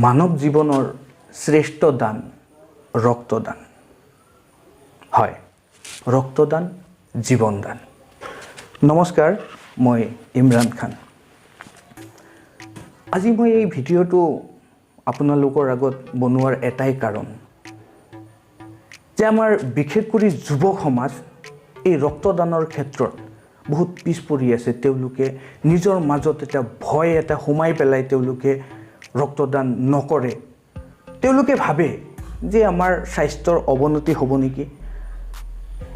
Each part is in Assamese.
মানৱ জীৱনৰ শ্ৰেষ্ঠ দান ৰক্তদান হয়। ৰক্তদান জীৱন দান। নমস্কাৰ, মই ইমৰান খান। আজি মই এই ভিডিঅ'টো আপোনালোকৰ আগত বনোৱাৰ এটাই কাৰণ যে আমাৰ বিশেষ কৰি যুৱক সমাজ এই ৰক্তদানৰ ক্ষেত্ৰত বহুত পিছ পৰি আছে। তেওঁলোকে নিজৰ মাজত এটা ভয় এটা সোমাই পেলাই তেওঁলোকে ৰক্তদান নকৰে। তেওঁলোকে ভাবে যে আমাৰ স্বাস্থ্যৰ অৱনতি হ'ব নেকি,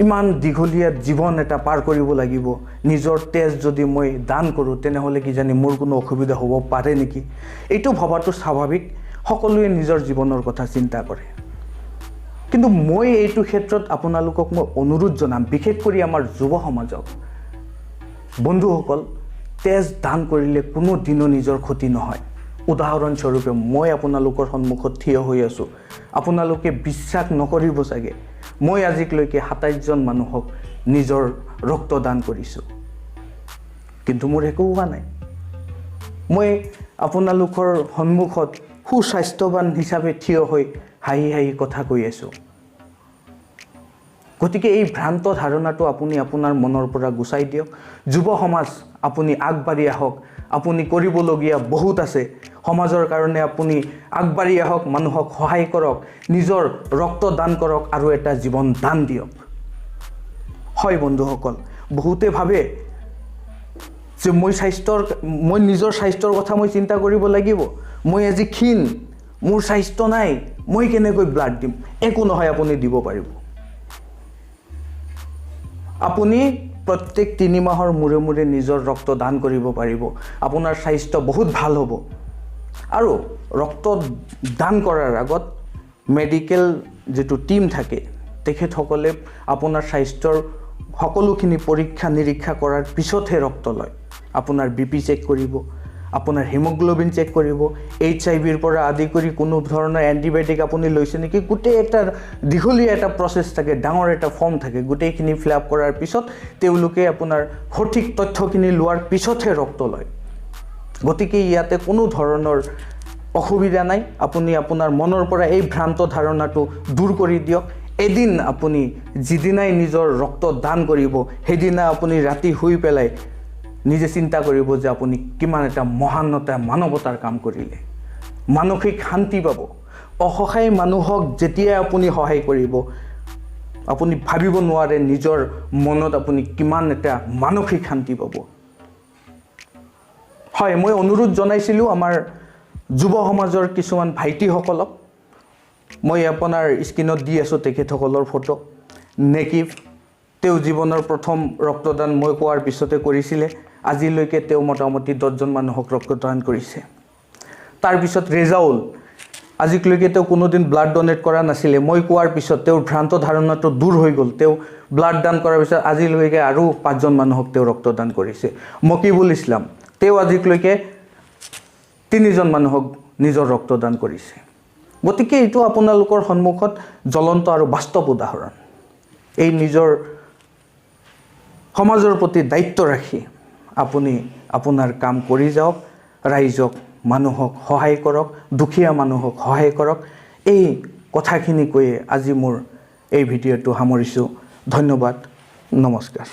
ইমান দীঘলীয়া জীৱন এটা পাৰ কৰিব লাগিব, নিজৰ তেজ যদি মই দান কৰোঁ তেনেহ'লে কিজানি মোৰ কোনো অসুবিধা হ'ব পাৰে নেকি। এইটো ভবাটো স্বাভাৱিক, সকলোৱে নিজৰ জীৱনৰ কথা চিন্তা কৰে। কিন্তু মই এইটো ক্ষেত্ৰত আপোনালোকক মই অনুৰোধ জনাম, বিশেষ কৰি আমাৰ যুৱ সমাজক, বন্ধুসকল, তেজ দান কৰিলে কোনো দিনো নিজৰ ক্ষতি নহয়। উদাহৰণস্বৰূপে মই আপোনালোকৰ সন্মুখত থিয় হৈ আছোঁ। আপোনালোকে বিশ্বাস নকৰিব চাগে, মই আজিলৈকে ২৭জন মানুহক নিজৰ ৰক্তদান কৰিছোঁ, কিন্তু মোৰ একো হোৱা নাই। মই আপোনালোকৰ সন্মুখত সুস্বাস্থ্যৱান হিচাপে থিয় হৈ হাঁহি হাঁহি কথা কৈ আছোঁ। গতিকে এই ভ্ৰান্ত ধাৰণাটো আপুনি আপোনাৰ মনৰ পৰা গুচাই দিয়ক। যুৱ সমাজ, আপুনি আগবাঢ়ি আহক। আপুনি কৰিবলগীয়া বহুত আছে সমাজৰ কাৰণে। আপুনি আগবাঢ়ি আহক, মানুহক সহায় কৰক, নিজৰ ৰক্ত দান কৰক আৰু এটা জীৱন দান দিয়ক। হয় বন্ধুসকল, বহুতে ভাবে যে মই নিজৰ স্বাস্থ্যৰ কথা মই চিন্তা কৰিব লাগিব। মই আজি ক্ষীণ, মোৰ স্বাস্থ্য নাই, মই কেনেকৈ ব্লাড দিম। একো নহয়, আপুনি দিব পাৰিব। আপুনি প্ৰত্যেক ৩ মাহৰ মূৰে মূৰে নিজৰ ৰক্ত দান কৰিব পাৰিব। আপোনাৰ স্বাস্থ্য বহুত ভাল হ'ব। আৰু ৰক্ত দান কৰাৰ আগত মেডিকেল যিটো টীম থাকে, তেখেতসকলে আপোনাৰ স্বাস্থ্যৰ সকলোখিনি পৰীক্ষা নিৰীক্ষা কৰাৰ পিছতহে ৰক্ত লয়। আপোনাৰ BP চেক কৰিব, আপোনাৰ হিমোগ্ল'বিন চেক কৰিব, HIV পৰা আদি কৰি কোনো ধৰণৰ এণ্টিবায়'টিক আপুনি লৈছে নেকি, গোটেই এটা দীঘলীয়া এটা প্ৰচেছ থাকে, ডাঙৰ এটা ফৰ্ম থাকে। গোটেইখিনি ফিল আপ কৰাৰ পিছত তেওঁলোকে আপোনাৰ সঠিক তথ্যখিনি লোৱাৰ পিছতহে ৰক্ত লয়। গতিকে ইয়াতে কোনো ধৰণৰ অসুবিধা নাই। আপুনি আপোনাৰ মনৰ পৰা এই ভ্ৰান্ত ধাৰণাটো দূৰ কৰি দিয়ক। এদিন আপুনি যিদিনাই নিজৰ ৰক্ত দান কৰিব, সেইদিনা আপুনি ৰাতি শুই পেলাই নিজে চিন্তা কৰিব যে আপুনি কিমান এটা মহানতা মানৱতাৰ কাম কৰিলে। মানসিক শান্তি পাব। অসহায় মানুহক যেতিয়াই আপুনি সহায় কৰিব, আপুনি ভাবিব নোৱাৰে নিজৰ মনত আপুনি কিমান এটা মানসিক শান্তি পাব। হয়, মই অনুৰোধ জনাইছিলোঁ আমাৰ যুৱ সমাজৰ কিছুমান ভাইটিসকলক। মই আপোনাৰ স্ক্ৰীণত দি আছোঁ তেখেতসকলৰ ফটো। নেকিভ, তেওঁ জীৱনৰ প্ৰথম ৰক্তদান মই কোৱাৰ পিছতে কৰিছিলে। আজিলৈকে তেওঁ মোটামুটি 10জন মানুহক ৰক্তদান কৰিছে। তাৰপিছত ৰেজাউল, আজিলৈকে তেওঁ কোনোদিন ব্লাড ডনেট কৰা নাছিলে। মই কোৱাৰ পিছত তেওঁৰ ভ্ৰান্ত ধাৰণাটো দূৰ হৈ গ'ল। তেওঁ ব্লাড দান কৰাৰ পিছত আজিলৈকে আৰু 5জন মানুহক তেওঁ ৰক্তদান কৰিছে। মকিবুল ইছলাম, তেওঁ আজিলৈকে 3জন মানুহক নিজৰ ৰক্তদান কৰিছে। গতিকে এইটো আপোনালোকৰ সন্মুখত জ্বলন্ত আৰু বাস্তৱ উদাহৰণ। এই নিজৰ সমাজৰ প্ৰতি দায়িত্ব ৰাখি আপুনি আপোনাৰ কাম কৰি যাওক। ৰাইজক, মানুহক সহায় কৰক, দুখীয়া মানুহক সহায় কৰক। এই কথাখিনি কৈয়ে আজি মোৰ এই ভিডিঅ'টো সামৰিছোঁ। ধন্যবাদ, নমস্কাৰ।